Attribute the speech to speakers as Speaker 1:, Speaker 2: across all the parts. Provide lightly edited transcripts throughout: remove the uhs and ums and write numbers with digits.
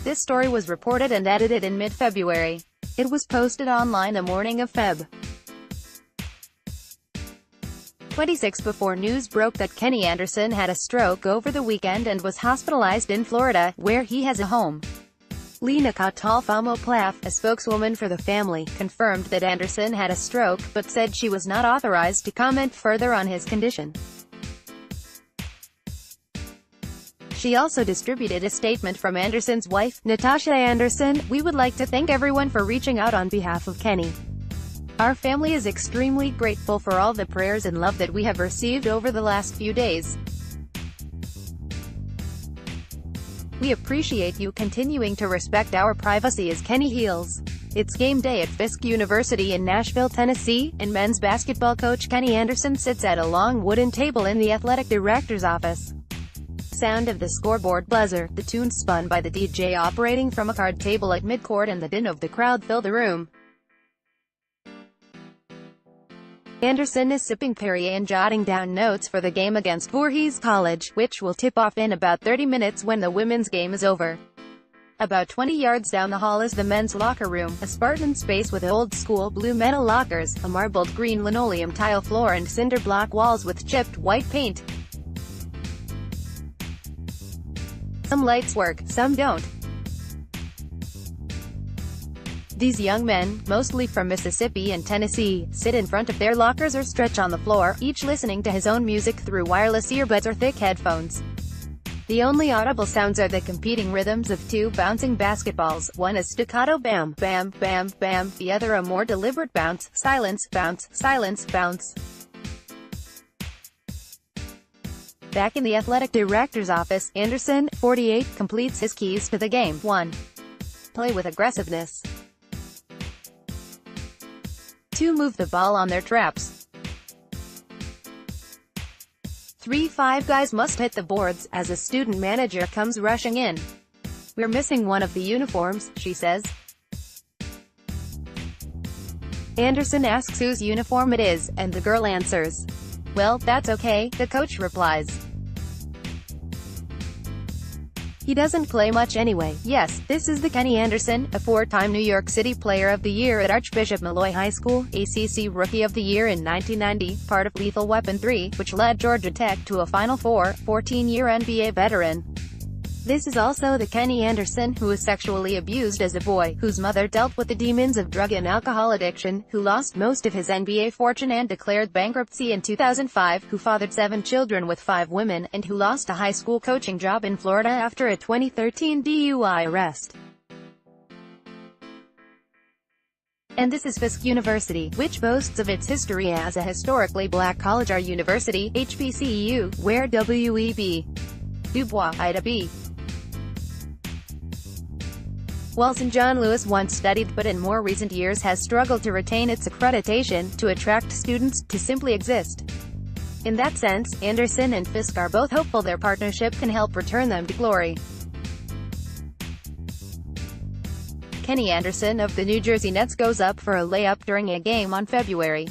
Speaker 1: This story was reported and edited in mid-February. It was posted online the morning of Feb. 26 before news broke that Kenny Anderson had a stroke over the weekend and was hospitalized in Florida, where he has a home. Lina Catalfamo Plath, a spokeswoman for the family, confirmed that Anderson had a stroke, but said she was not authorized to comment further on his condition. She also distributed a statement from Anderson's wife, Natasha Anderson. "We would like to thank everyone for reaching out on behalf of Kenny. Our family is extremely grateful for all the prayers and love that we have received over the last few days. We appreciate you continuing to respect our privacy as Kenny heals." It's game day at Fisk University in Nashville, Tennessee, and men's basketball coach Kenny Anderson sits at a long wooden table in the athletic director's office. Sound of the scoreboard buzzer, the tune spun by the DJ operating from a card table at midcourt, and the din of the crowd fill the room. Anderson is sipping Perrier and jotting down notes for the game against Voorhees College, which will tip off in about 30 minutes when the women's game is over. About 20 yards down the hall is the men's locker room, a Spartan space with old-school blue metal lockers, a marbled green linoleum tile floor and cinder block walls with chipped white paint. Some lights work, some don't. These young men, mostly from Mississippi and Tennessee, sit in front of their lockers or stretch on the floor, each listening to his own music through wireless earbuds or thick headphones. The only audible sounds are the competing rhythms of two bouncing basketballs, one a staccato bam, bam, bam, bam, the other a more deliberate bounce, silence, bounce, silence, bounce. Back in the athletic director's office, Anderson, 48, completes his keys to the game. 1. Play with aggressiveness. 2. Move the ball on their traps. 3. 5 guys must hit the boards, as a student manager comes rushing in. "We're missing one of the uniforms," she says. Anderson asks whose uniform it is, and the girl answers, "Well, that's okay," the coach replies. "He doesn't play much anyway." Yes, this is the Kenny Anderson, a four-time New York City Player of the Year at Archbishop Malloy High School, ACC Rookie of the Year in 1990, part of Lethal Weapon 3, which led Georgia Tech to a Final Four, 14-year NBA veteran. This is also the Kenny Anderson who was sexually abused as a boy, whose mother dealt with the demons of drug and alcohol addiction, who lost most of his NBA fortune and declared bankruptcy in 2005, who fathered 7 children with 5 women, and who lost a high school coaching job in Florida after a 2013 DUI arrest. And this is Fisk University, which boasts of its history as a historically black college. Our university, HBCU, where W.E.B. Du Bois, Ida B. Wells and John Lewis once studied, but in more recent years has struggled to retain its accreditation, to attract students, to simply exist. In that sense, Anderson and Fisk are both hopeful their partnership can help return them to glory. Kenny Anderson of the New Jersey Nets goes up for a layup during a game on February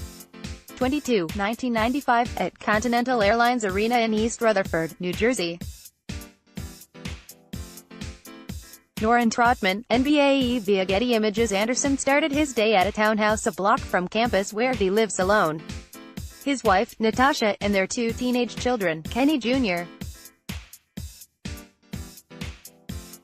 Speaker 1: 22, 1995, at Continental Airlines Arena in East Rutherford, New Jersey. Norrin Trotman, NBA. Via Getty Images. Anderson started his day at a townhouse a block from campus where he lives alone. His wife, Natasha, and their 2 teenage children, Kenny Jr.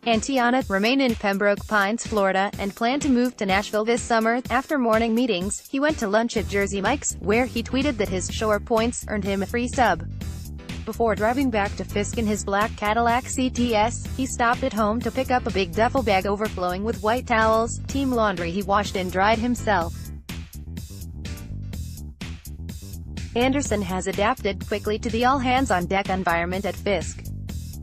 Speaker 1: and Tiana, remain in Pembroke Pines, Florida, and plan to move to Nashville this summer. After morning meetings, he went to lunch at Jersey Mike's, where he tweeted that his Shore points earned him a free sub. Before driving back to Fisk in his black Cadillac CTS, he stopped at home to pick up a big duffel bag overflowing with white towels, team laundry he washed and dried himself. Anderson has adapted quickly to the all-hands-on-deck environment at Fisk.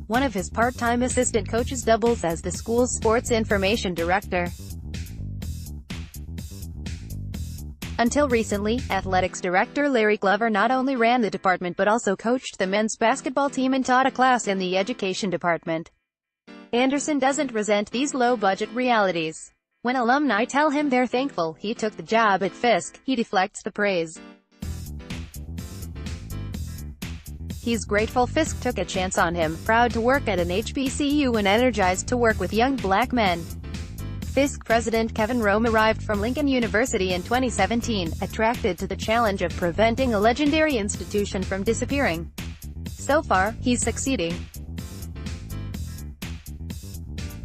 Speaker 1: One of his part-time assistant coaches doubles as the school's sports information director. Until recently, athletics director Larry Glover not only ran the department but also coached the men's basketball team and taught a class in the education department. Anderson doesn't resent these low-budget realities. When alumni tell him they're thankful he took the job at Fisk, he deflects the praise. He's grateful Fisk took a chance on him, proud to work at an HBCU and energized to work with young black men. Fisk president Kevin Rome arrived from Lincoln University in 2017, attracted to the challenge of preventing a legendary institution from disappearing. So far, he's succeeding.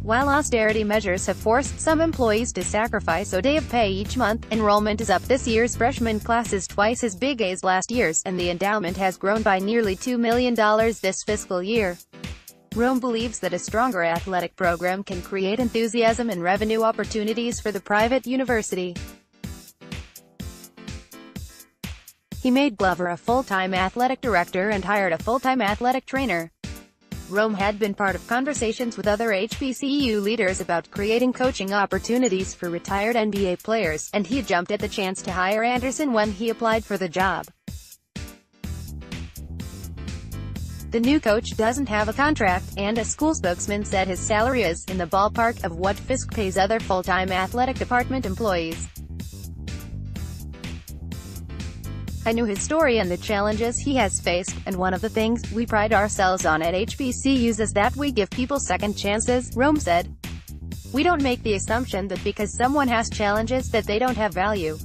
Speaker 1: While austerity measures have forced some employees to sacrifice a day of pay each month, enrollment is up. This year's freshman class is twice as big as last year's, and the endowment has grown by nearly $2 million this fiscal year. Rome believes that a stronger athletic program can create enthusiasm and revenue opportunities for the private university. He made Glover a full-time athletic director and hired a full-time athletic trainer. Rome had been part of conversations with other HBCU leaders about creating coaching opportunities for retired NBA players, and he jumped at the chance to hire Anderson when he applied for the job. The new coach doesn't have a contract, and a school spokesman said his salary is in the ballpark of what Fisk pays other full-time athletic department employees. I knew his story and the challenges he has faced, and one of the things we pride ourselves on at HBCUs is that we give people second chances, Rome said. We don't make the assumption that because someone has challenges that they don't have value.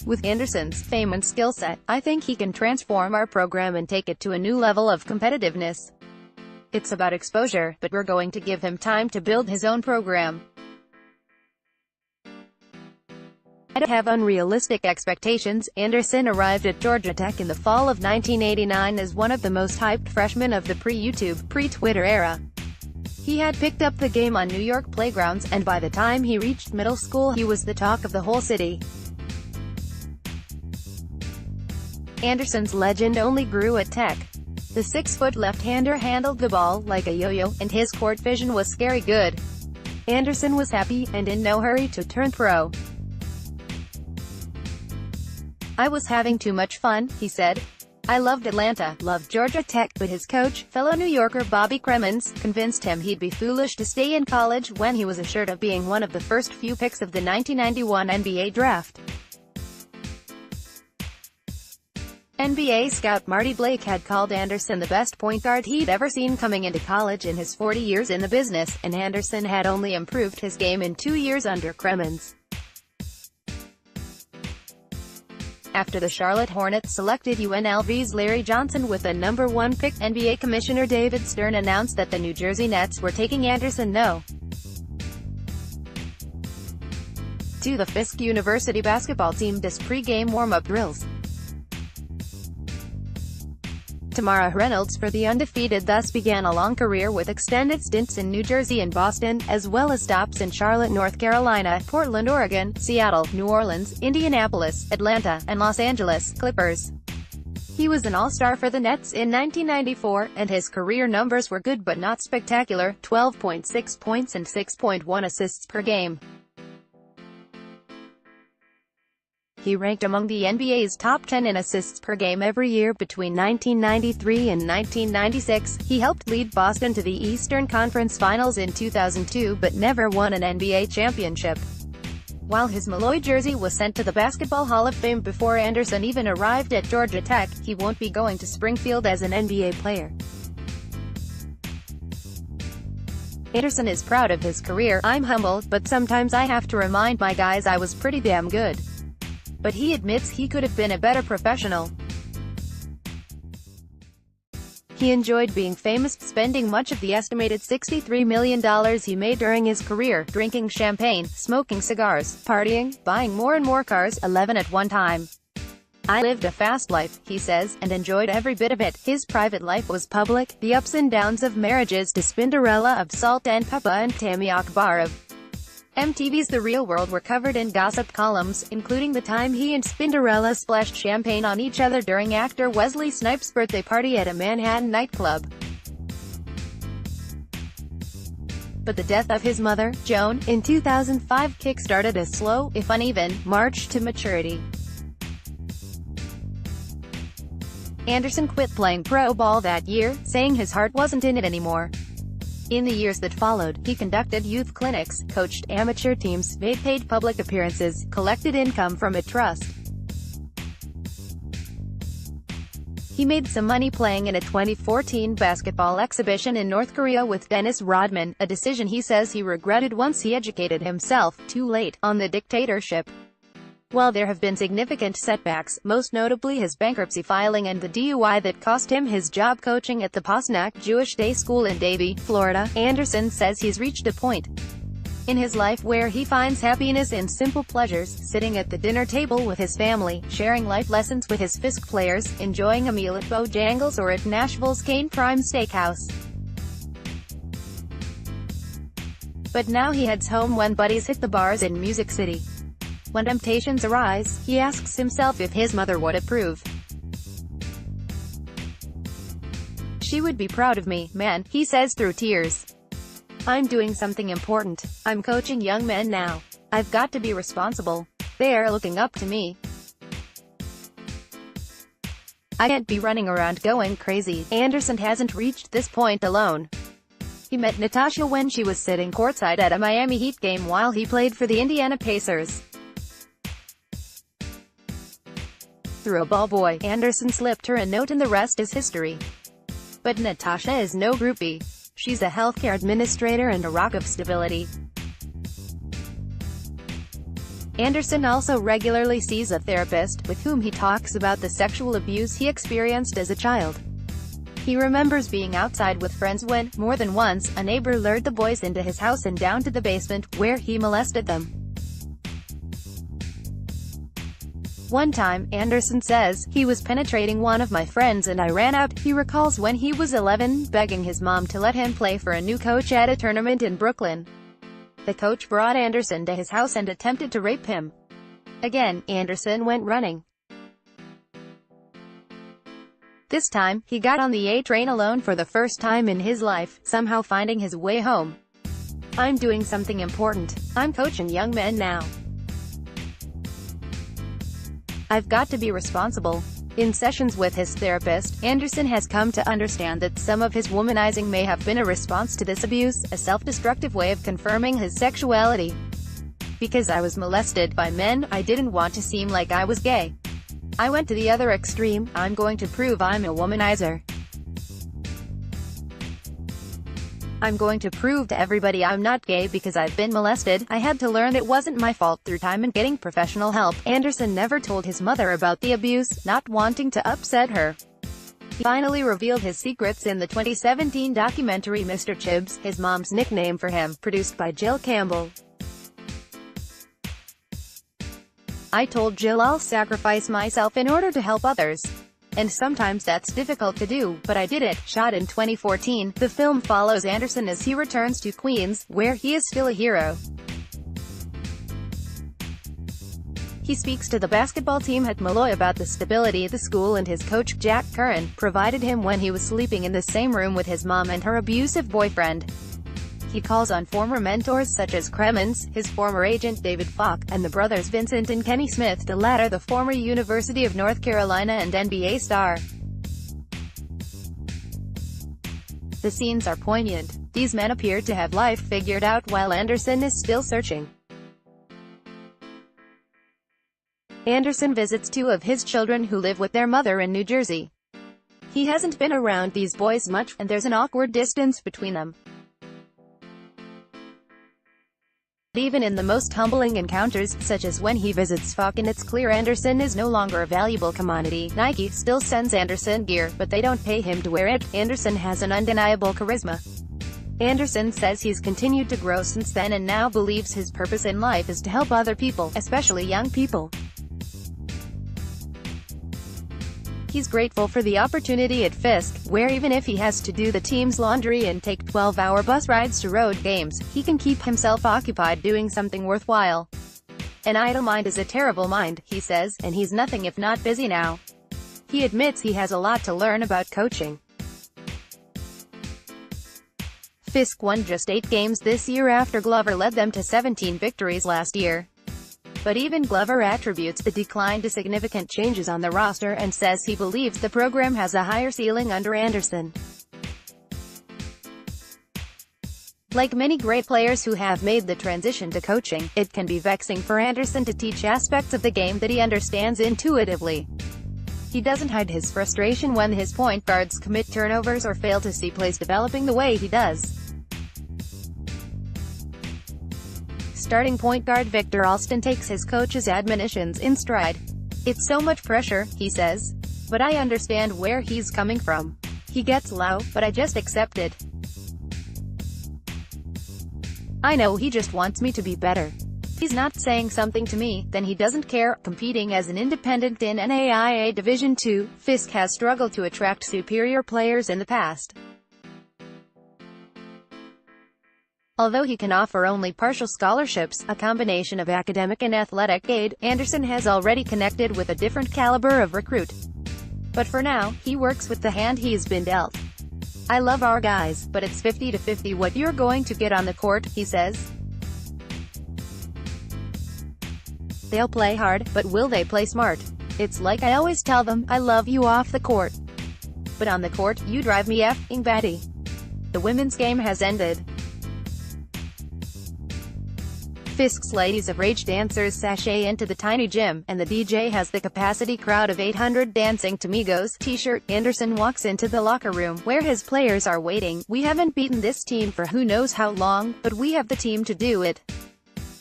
Speaker 1: With Anderson's fame and skill set, I think he can transform our program and take it to a new level of competitiveness. It's about exposure, but we're going to give him time to build his own program. I don't have unrealistic expectations. Anderson arrived at Georgia Tech in the fall of 1989 as one of the most hyped freshmen of the pre-YouTube, pre-Twitter era. He had picked up the game on New York playgrounds, and by the time he reached middle school he was the talk of the whole city. Anderson's legend only grew at Tech. The 6-foot left-hander handled the ball like a yo-yo, and his court vision was scary good. Anderson was happy, and in no hurry to turn pro. I was having too much fun, he said. I loved Atlanta, loved Georgia Tech, but his coach, fellow New Yorker Bobby Cremins, convinced him he'd be foolish to stay in college when he was assured of being one of the first few picks of the 1991 NBA draft. NBA scout Marty Blake had called Anderson the best point guard he'd ever seen coming into college in his 40 years in the business, and Anderson had only improved his game in 2 years under Cremins. After the Charlotte Hornets selected UNLV's Larry Johnson with a number 1 pick, NBA Commissioner David Stern announced that the New Jersey Nets were taking Anderson to the Fisk University basketball team does pre-game warm-up drills. Tamara Reynolds for the undefeated thus began a long career with extended stints in New Jersey and Boston, as well as stops in Charlotte, North Carolina, Portland, Oregon, Seattle, New Orleans, Indianapolis, Atlanta, and Los Angeles Clippers. He was an all-star for the Nets in 1994, and his career numbers were good but not spectacular, 12.6 points and 6.1 assists per game. He ranked among the NBA's top 10 in assists per game every year between 1993 and 1996. He helped lead Boston to the Eastern Conference Finals in 2002 but never won an NBA championship. While his Malloy jersey was sent to the Basketball Hall of Fame before Anderson even arrived at Georgia Tech, he won't be going to Springfield as an NBA player. Anderson is proud of his career. I'm humbled, but sometimes I have to remind my guys I was pretty damn good. But he admits he could have been a better professional. He enjoyed being famous, spending much of the estimated $63 million he made during his career, drinking champagne, smoking cigars, partying, buying more and more cars, 11 at one time. I lived a fast life, he says, and enjoyed every bit of it. His private life was public, the ups and downs of marriages to Spinderella of Salt and Peppa and Tammy Akbar of MTV's The Real World were covered in gossip columns, including the time he and Spinderella splashed champagne on each other during actor Wesley Snipes' birthday party at a Manhattan nightclub. But the death of his mother, Joan, in 2005 kick-started a slow, if uneven, march to maturity. Anderson quit playing pro ball that year, saying his heart wasn't in it anymore. In the years that followed, he conducted youth clinics, coached amateur teams, made paid public appearances, collected income from a trust. He made some money playing in a 2014 basketball exhibition in North Korea with Dennis Rodman, a decision he says he regretted once he educated himself, too late, on the dictatorship. While there have been significant setbacks, most notably his bankruptcy filing and the DUI that cost him his job coaching at the Posnack Jewish Day School in Davie, Florida, Anderson says he's reached a point in his life where he finds happiness in simple pleasures, sitting at the dinner table with his family, sharing life lessons with his Fisk players, enjoying a meal at Bojangles or at Nashville's Cane Prime Steakhouse. But now he heads home when buddies hit the bars in Music City. When temptations arise, he asks himself if his mother would approve. "She would be proud of me, man," he says through tears. "I'm doing something important. I'm coaching young men now. I've got to be responsible. They're looking up to me. I can't be running around going crazy." Anderson hasn't reached this point alone. He met Natasha when she was sitting courtside at a Miami Heat game while he played for the Indiana Pacers. Through a ball boy, Anderson slipped her a note and the rest is history. But Natasha is no groupie. She's a healthcare administrator and a rock of stability. Anderson also regularly sees a therapist, with whom he talks about the sexual abuse he experienced as a child. He remembers being outside with friends when, more than once, a neighbor lured the boys into his house and down to the basement, where he molested them. One time, Anderson says, "He was penetrating one of my friends and I ran out." He recalls when he was 11, begging his mom to let him play for a new coach at a tournament in Brooklyn. The coach brought Anderson to his house and attempted to rape him. Again, Anderson went running. This time, he got on the A train alone for the first time in his life, somehow finding his way home. "I'm doing something important. I'm coaching young men now. I've got to be responsible." In sessions with his therapist, Anderson has come to understand that some of his womanizing may have been a response to this abuse, a self-destructive way of confirming his sexuality. "Because I was molested by men, I didn't want to seem like I was gay. I went to the other extreme. I'm going to prove I'm a womanizer. I'm going to prove to everybody I'm not gay because I've been molested. I had to learn it wasn't my fault through time and getting professional help." Anderson never told his mother about the abuse, not wanting to upset her. He finally revealed his secrets in the 2017 documentary Mr. Chibs, his mom's nickname for him, produced by Jill Campbell. "I told Jill I'll sacrifice myself in order to help others. And sometimes that's difficult to do, but I did it." Shot in 2014, the film follows Anderson as he returns to Queens, where he is still a hero. He speaks to the basketball team at Malloy about the stability the school and his coach, Jack Curran, provided him when he was sleeping in the same room with his mom and her abusive boyfriend. He calls on former mentors such as Cremens, his former agent David Falk, and the brothers Vincent and Kenny Smith, the latter the former University of North Carolina and NBA star. The scenes are poignant. These men appear to have life figured out while Anderson is still searching. Anderson visits two of his children who live with their mother in New Jersey. He hasn't been around these boys much, and there's an awkward distance between them. Even in the most humbling encounters, such as when he visits Falk and it's clear Anderson is no longer a valuable commodity, Nike still sends Anderson gear, but they don't pay him to wear it. Anderson has an undeniable charisma. Anderson says he's continued to grow since then and now believes his purpose in life is to help other people, especially young people. He's grateful for the opportunity at Fisk, where even if he has to do the team's laundry and take 12-hour bus rides to road games, he can keep himself occupied doing something worthwhile. "An idle mind is a terrible mind," he says, and he's nothing if not busy now. He admits he has a lot to learn about coaching. Fisk won just 8 games this year after Glover led them to 17 victories last year. But even Glover attributes the decline to significant changes on the roster and says he believes the program has a higher ceiling under Anderson. Like many great players who have made the transition to coaching, it can be vexing for Anderson to teach aspects of the game that he understands intuitively. He doesn't hide his frustration when his point guards commit turnovers or fail to see plays developing the way he does. Starting point guard Victor Alston takes his coach's admonitions in stride. "It's so much pressure," he says. "But I understand where he's coming from. He gets low, but I just accept it. I know he just wants me to be better. He's not saying something to me, then he doesn't care." Competing as an independent in NAIA Division II, Fisk has struggled to attract superior players in the past. Although he can offer only partial scholarships, a combination of academic and athletic aid, Anderson has already connected with a different caliber of recruit. But for now, he works with the hand he's been dealt. "I love our guys, but it's 50-50 what you're going to get on the court," he says. "They'll play hard, but will they play smart? It's like I always tell them, I love you off the court. But on the court, you drive me f***ing batty." The women's game has ended. Fisk's Ladies of Rage dancers sashay into the tiny gym, and the DJ has the capacity crowd of 800 dancing to Migos t-shirt. Anderson walks into the locker room, where his players are waiting. "We haven't beaten this team for who knows how long, but we have the team to do it.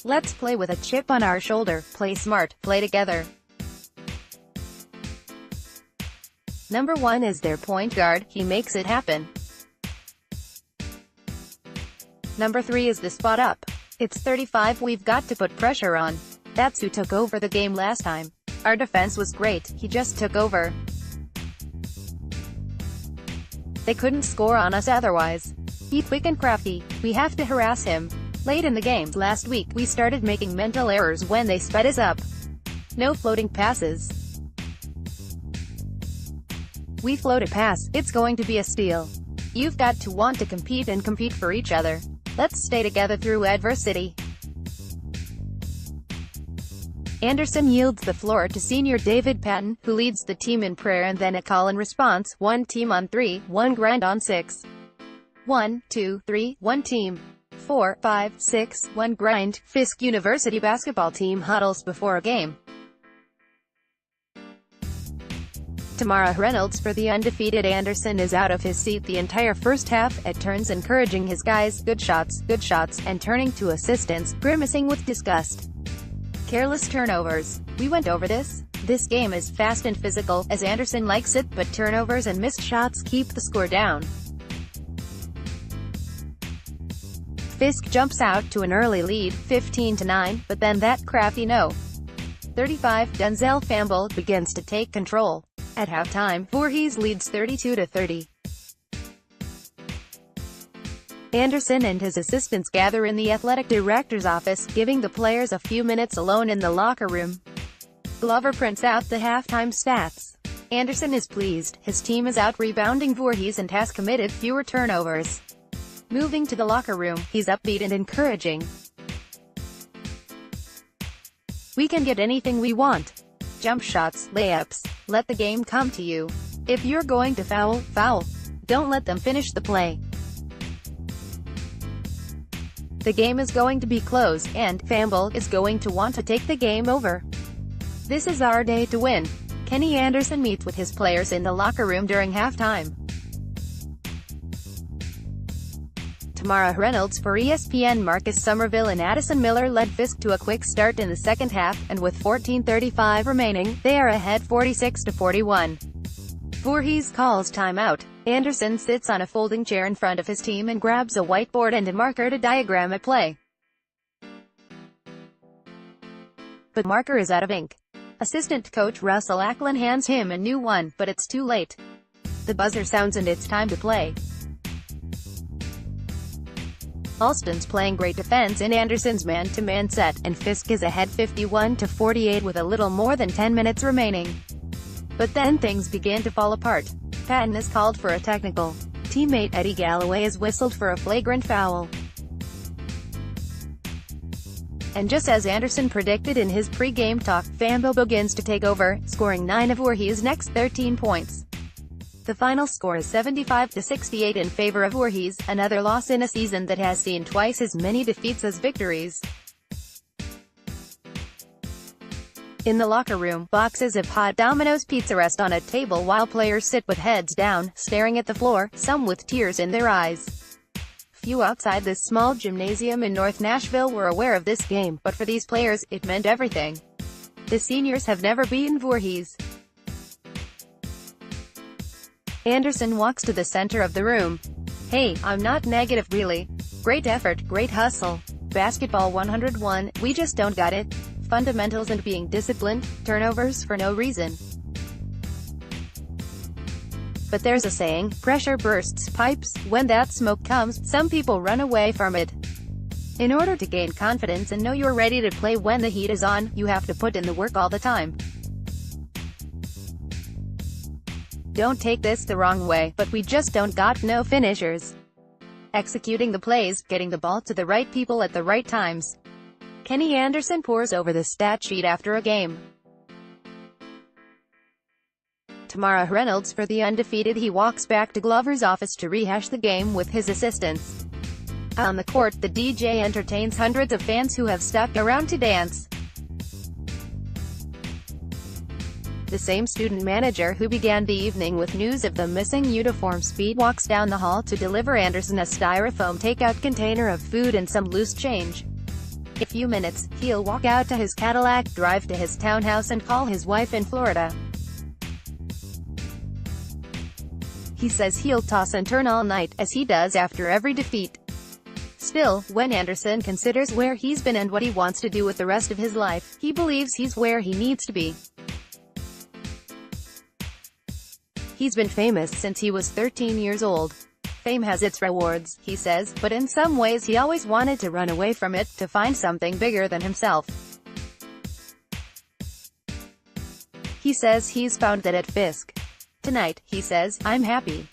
Speaker 1: Let's play with a chip on our shoulder, play smart, play together." Number 1 is their point guard, he makes it happen. Number 3 is the spot up. "It's 35, we've got to put pressure on. That's who took over the game last time. Our defense was great, he just took over. They couldn't score on us otherwise. He's quick and crafty, we have to harass him." Late in the game last week, we started making mental errors when they sped us up. No floating passes. We float a pass, it's going to be a steal. You've got to want to compete and compete for each other. Let's stay together through adversity. Anderson yields the floor to senior David Patton, who leads the team in prayer and then a call and response. 1 team on 3, 1 grind on 6. 1, 2, 3, 1 team. 4, 5, 6, 1 grind. Fisk University basketball team huddles before a game. Tamara Reynolds for the undefeated Anderson is out of his seat the entire first half, at turns encouraging his guys, good shots, and turning to assistants, grimacing with disgust. Careless turnovers. "We went over this. This game is fast and physical, as Anderson likes it, but turnovers and missed shots keep the score down." Fisk jumps out to an early lead, 15-9, but then that crafty no. 35, Denzel Famble, begins to take control. At halftime, Voorhees leads 32-30. Anderson and his assistants gather in the athletic director's office, giving the players a few minutes alone in the locker room. Glover prints out the halftime stats. Anderson is pleased, his team is out-rebounding Voorhees and has committed fewer turnovers. Moving to the locker room, he's upbeat and encouraging. "We can get anything we want. Jump shots, layups. Let the game come to you. If you're going to foul, foul. Don't let them finish the play. The game is going to be close, and Famble is going to want to take the game over. This is our day to win." Kenny Anderson meets with his players in the locker room during halftime. Tamara Reynolds for ESPN. Marcus Somerville and Addison Miller led Fisk to a quick start in the second half, and with 14:35 remaining, they are ahead 46-41. Voorhees calls timeout. Anderson sits on a folding chair in front of his team and grabs a whiteboard and a marker to diagram a play. But the marker is out of ink. Assistant coach Russell Acklin hands him a new one, but it's too late. The buzzer sounds and it's time to play. Alston's playing great defense in Anderson's man-to-man set, and Fisk is ahead 51-48 with a little more than 10 minutes remaining. But then things begin to fall apart. Patton is called for a technical. Teammate Eddie Galloway is whistled for a flagrant foul. And just as Anderson predicted in his pre-game talk, Famble begins to take over, scoring 9 of Voorhees' next 13 points. The final score is 75-68 in favor of Voorhees, another loss in a season that has seen twice as many defeats as victories. In the locker room, boxes of hot Domino's pizza rest on a table while players sit with heads down, staring at the floor, some with tears in their eyes. Few outside this small gymnasium in North Nashville were aware of this game, but for these players, it meant everything. The seniors have never beaten Voorhees. Anderson walks to the center of the room. "Hey, I'm not negative really. Great effort, great hustle. Basketball 101, we just don't got it. Fundamentals and being disciplined, turnovers for no reason. But there's a saying, pressure bursts pipes. When that smoke comes, some people run away from it. In order to gain confidence and know you're ready to play when the heat is on, you have to put in the work all the time. Don't take this the wrong way, but we just don't got no finishers. Executing the plays, getting the ball to the right people at the right times." Kenny Anderson pores over the stat sheet after a game. Tamara Reynolds for the undefeated. He walks back to Glover's office to rehash the game with his assistants. On the court, the DJ entertains hundreds of fans who have stuck around to dance. The same student manager who began the evening with news of the missing uniform speed walks down the hall to deliver Anderson a styrofoam takeout container of food and some loose change. In a few minutes, he'll walk out to his Cadillac, drive to his townhouse and call his wife in Florida. He says he'll toss and turn all night, as he does after every defeat. Still, when Anderson considers where he's been and what he wants to do with the rest of his life, he believes he's where he needs to be. He's been famous since he was 13 years old. Fame has its rewards, he says, but in some ways he always wanted to run away from it, to find something bigger than himself. He says he's found that at Fisk. Tonight, he says, "I'm happy.